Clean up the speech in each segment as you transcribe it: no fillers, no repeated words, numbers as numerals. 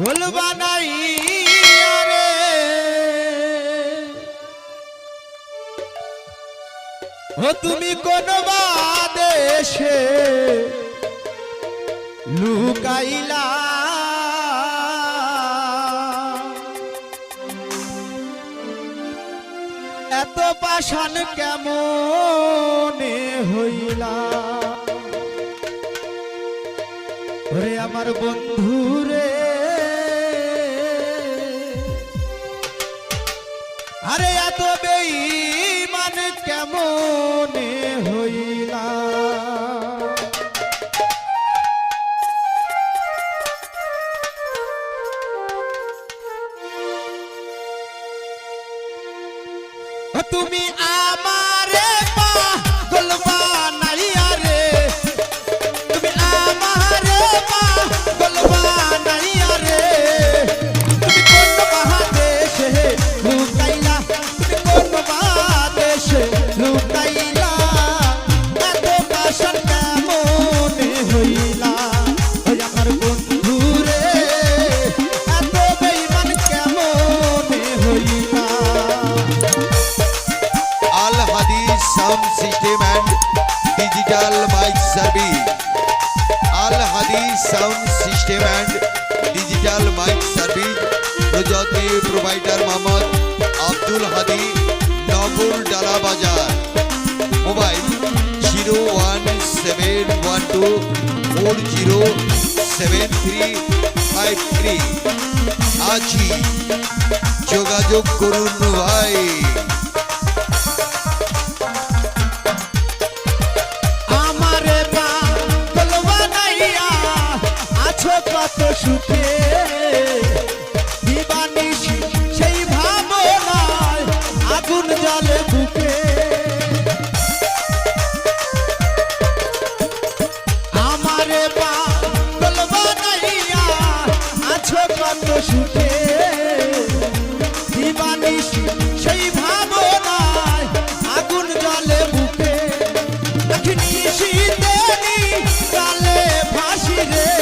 গোল বানাই রে ও তুমি কোন দেশে লুকাইলা এত পাষাণ কেমনে হইলা ওরে আমার বন্ধু রে আরে এত বেঈমান কেমনে হইলা তুমি আমারে পাগল বানাইয়া রে তুমি আমারে পাগল বানাইয়া রে তুমি কোন মহাদেশে লুকাইলা তুমি কোন মহাদেশে লুকাইলা এত পাষাণ কেমনে হইলা ওই আমার বন্ধু রে এত বেঈমান কেমনে হইলা Al Hadith Sound System and Digital Mic Service. Al Hadith Sound System and Digital Mic Service. Project provider Mohammad Abdul Hadi, Nagul Dala Bazar. Mobile 01712407353 আছি যোগাযোগ করুন ভাই। কত সুখে দিবানিশি সেই ভাবনায় আগুন জ্বলে বুকে আমারে পাগল বানাইয়া আছো কত সুখে দিবানিশি সেই ভাবনায় আগুন জ্বলে বুকে নিশিতে কালে ফাঁসি রে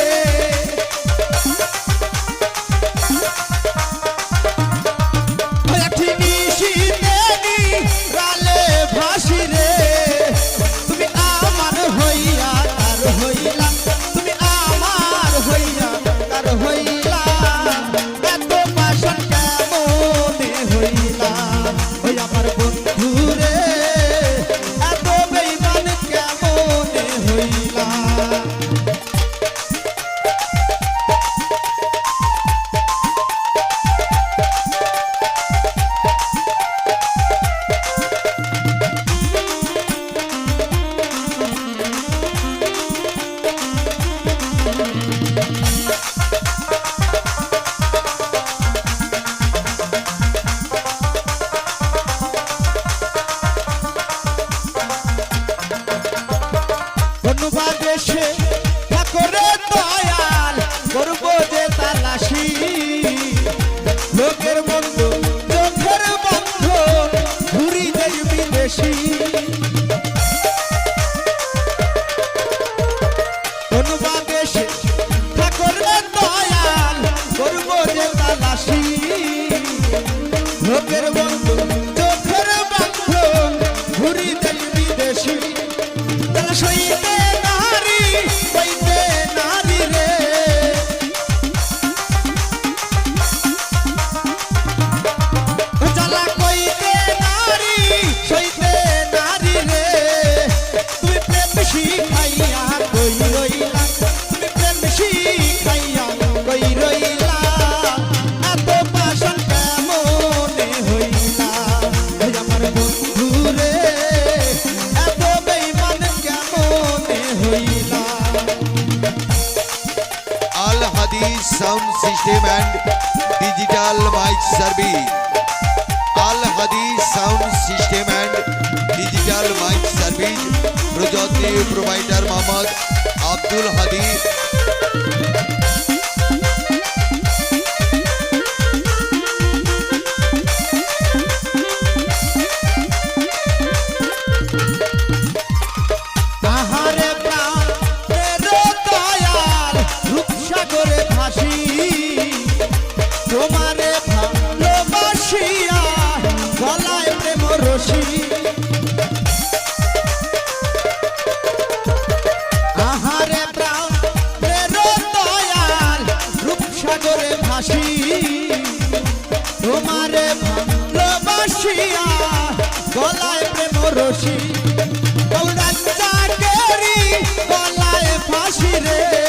দেশে ঠাকুরে দয়াল করব যে তালাশি লোকের বন্ধু চোখের বন্ধ ঘুরি দেই বিদেশি কোন দেশে ঠাকুরে দয়াল করব যে তালাশি লোকের বন্ধু চোখের বন্ধ ঘুরি দেই বিদেশি সইতে নারী সইতে নারী রে জ্বালা কইতে নারী সইতে নারী রে তুই প্রেম শিখাইয়া কই রইলা তুমি প্রেম শিখাইয়া কই রইলা এত পাষাণ কেমনে হইলা আমার বন্ধু রে এত বেঈমান কেমনে হইলা Al Hadith Sound System and Digital Mic Service. Al Hadith Sound System and Digital Mic Service. Project provider Mohammad Abdul Hadi. আহারে প্রাণ রে দয়াল রূপসাগরে ভাসি বাসি তোমারে ভালোবাসিয়া গলায় প্রেম রশি গলায় ফাঁসি রে